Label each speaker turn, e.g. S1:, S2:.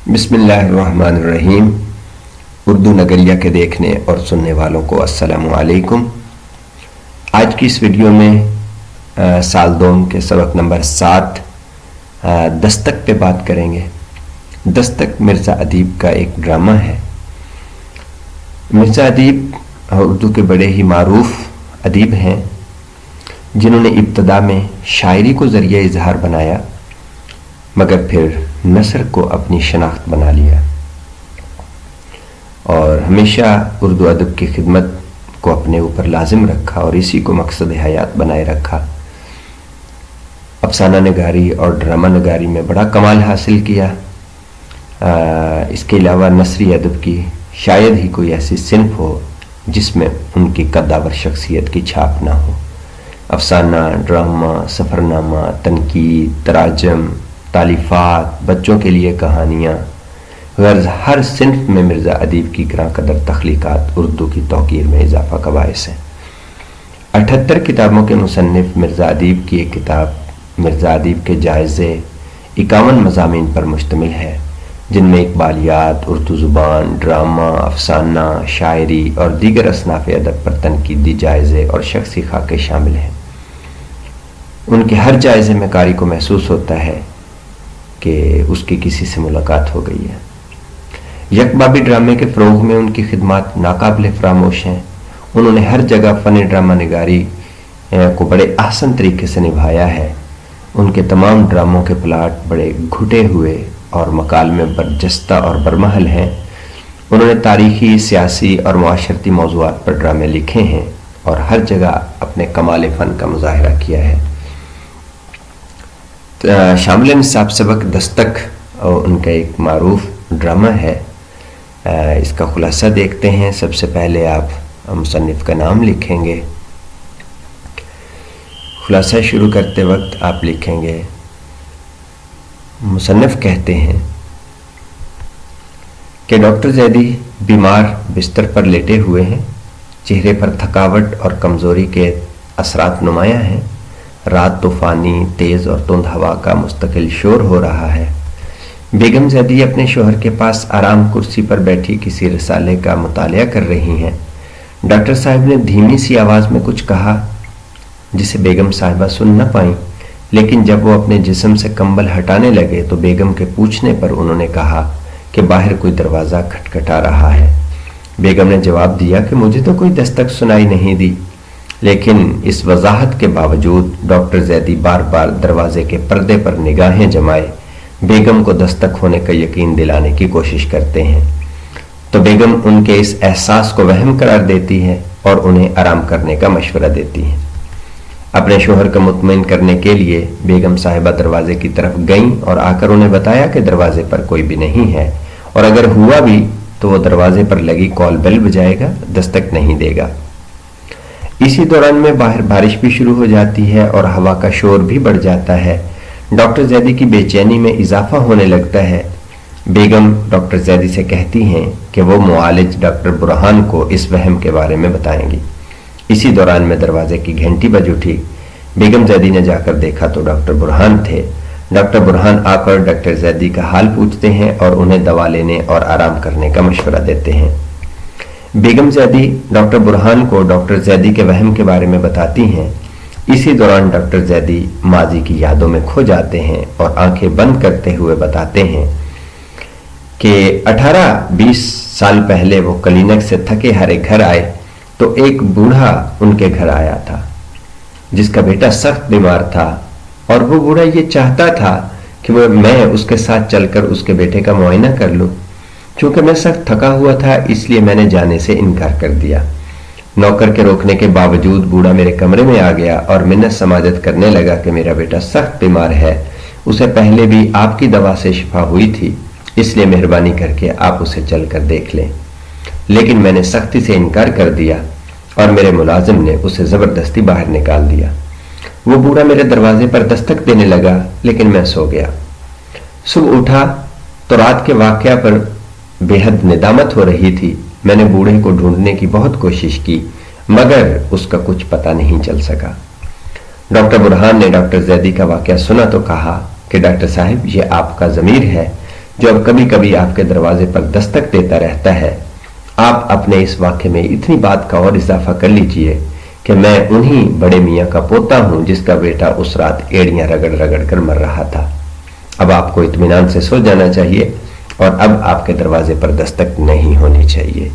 S1: बिस्मिल्लाहिर्रहमानिर्रहीम। उर्दू नगरिया के देखने और सुनने वालों को अस्सलामु अलैकुम। आज की इस वीडियो में साल दोम के सबक नंबर 7 दस्तक पे बात करेंगे। दस्तक मिर्ज़ा अदीब का एक ड्रामा है। मिर्ज़ा अदीब उर्दू के बड़े ही मारूफ अदीब हैं, जिन्होंने इब्तदा में शायरी को ज़रिया इजहार बनाया, मगर फिर नसर को अपनी शनाख्त बना लिया और हमेशा उर्दू अदब की खिदमत को अपने ऊपर लाजिम रखा और इसी को मकसद हयात बनाए रखा। अफसाना नगारी और ड्रामा नगारी में बड़ा कमाल हासिल किया। इसके अलावा नसरी अदब की शायद ही कोई ऐसी सिन्फ हो जिसमें उनकी कद्दावर शख्सियत की छाप ना हो। अफसाना, ड्रामा, सफ़रनामा, तनकीद, तराजम, तालीफ़ात, बच्चों के लिए कहानियाँ, गर्ज हर सिन्फ में मिर्ज़ा अदीब की ग्रां कदर तख्लीक़ात उर्दू की तौक़ीर में इजाफ़ा का बाइस है। 78 किताबों के मुसन्निफ़ मिर्ज़ा अदीब की एक किताब मिर्ज़ा अदीब के जायज़े 51 मज़ामीन पर मुश्तमिल है, जिनमें इक़बालियात, उर्दू ज़ुबान, ड्रामा, अफसाना, शायरी और दीगर असनाफ़ अदब पर तनकीदी जायज़े और शख्सी खाके शामिल हैं। उनके हर जायज़े में कारी को महसूस होता है कि उसकी किसी से मुलाकात हो गई है। यकबाबी ड्रामे के फ़रोग़ में उनकी खिदमत नाकाबिल फरामोश हैं। उन्होंने हर जगह फ़न ड्रामा निगारी को बड़े आसान तरीके से निभाया है। उनके तमाम ड्रामों के प्लाट बड़े घुटे हुए और मकाल में बरजस्ता और बरमहल हैं। उन्होंने तारीख़ी, सियासी और मुआशरती मौज़ूआत पर ड्रामे लिखे हैं और हर जगह अपने कमाल फ़न का मुज़ाहिरा किया है। शामिल निसाब सबक दस्तक उनका एक मारूफ ड्रामा है। इसका खुलासा देखते हैं। सबसे पहले आप मुसन्निफ़ का नाम लिखेंगे। खुलासा शुरू करते वक्त आप लिखेंगे, मुसन्निफ़ कहते हैं कि डॉक्टर ज़ैदी बीमार बिस्तर पर लेटे हुए हैं। चेहरे पर थकावट और कमज़ोरी के असरात नुमायाँ हैं। रात तूफ़ानी, तेज़ और धुंध हवा का मुस्तकिल शोर हो रहा है। बेगम ज़ैदी अपने शोहर के पास आराम कुर्सी पर बैठी किसी रिसाले का मुतालिया कर रही हैं। डॉक्टर साहब ने धीमी सी आवाज़ में कुछ कहा जिसे बेगम साहिबा सुन न पाईं, लेकिन जब वो अपने जिस्म से कंबल हटाने लगे तो बेगम के पूछने पर उन्होंने कहा कि बाहर कोई दरवाज़ा खटखटा रहा है। बेगम ने जवाब दिया कि मुझे तो कोई दस्तक सुनाई नहीं दी, लेकिन इस वजाहत के बावजूद डॉक्टर ज़ैदी बार बार दरवाजे के पर्दे पर निगाहें जमाए बेगम को दस्तक होने का यकीन दिलाने की कोशिश करते हैं, तो बेगम उनके इस एहसास को वहम करार देती है और उन्हें आराम करने का मशवरा देती है। अपने शोहर को मुतमईन करने के लिए बेगम साहिबा दरवाजे की तरफ गईं और आकर उन्हें बताया कि दरवाजे पर कोई भी नहीं है और अगर हुआ भी तो वो दरवाजे पर लगी कॉल बेल बजाएगा, दस्तक नहीं देगा। इसी दौरान में बाहर बारिश भी शुरू हो जाती है और हवा का शोर भी बढ़ जाता है। डॉक्टर ज़ैदी की बेचैनी में इजाफा होने लगता है। बेगम डॉक्टर ज़ैदी से कहती हैं कि वो मुआलिज डॉक्टर बुरहान को इस वहम के बारे में बताएंगी। इसी दौरान में दरवाजे की घंटी बज उठी। बेगम ज़ैदी ने जाकर देखा तो डॉक्टर बुरहान थे। डॉक्टर बुरहान आकर डॉक्टर ज़ैदी का हाल पूछते हैं और उन्हें दवा लेने और आराम करने का मशवरा देते हैं। बेगम ज़ैदी डॉक्टर बुरहान को डॉक्टर ज़ैदी के वहम के बारे में बताती हैं। इसी दौरान डॉक्टर ज़ैदी माजी की यादों में खो जाते हैं और आंखें बंद करते हुए बताते हैं कि 18-20 साल पहले वो क्लिनिक से थके हारे घर आए तो एक बूढ़ा उनके घर आया था जिसका बेटा सख्त बीमार था और वो बूढ़ा ये चाहता था कि मैं उसके साथ चलकर उसके बेटे का मुआयना कर लूँ। चूंकि मैं सख्त थका हुआ था इसलिए मैंने जाने से इनकार कर दिया। नौकर के रोकने के बावजूद बूढ़ा मेरे कमरे में आ गया और मिन्नत समाजत करने लगा कि मेरा बेटा सख्त बीमार है, उसे पहले भी आपकी दवा से शिफा हुई थी, इसलिए मेहरबानी करके आप उसे चलकर देख लें। लेकिन मैंने सख्ती से इनकार कर दिया और मेरे मुलाजिम ने उसे ज़बरदस्ती बाहर निकाल दिया। वो बूढ़ा मेरे दरवाजे पर दस्तक देने लगा, लेकिन मैं सो गया। सुबह उठा तो रात के वाक़या पर बेहद निदामत हो रही थी। मैंने बूढ़े को ढूंढने की बहुत कोशिश की, मगर उसका कुछ पता नहीं चल सका। डॉक्टर बुरहान ने डॉक्टर ज़ैदी का वाक़या सुना तो कहा कि डॉक्टर साहब ये आपका ज़मीर है, जो अब कभी कभी आपके दरवाजे पर दस्तक देता रहता है, आप अपने इस वाक्य में इतनी बात का और इजाफा कर लीजिए कि मैं उन्हीं बड़े मियाँ का पोता हूं जिसका बेटा उस रात एड़ियां रगड़ रगड़ कर मर रहा था। अब आपको इत्मीनान से सो जाना चाहिए और अब आपके दरवाजे पर दस्तक नहीं होनी चाहिए।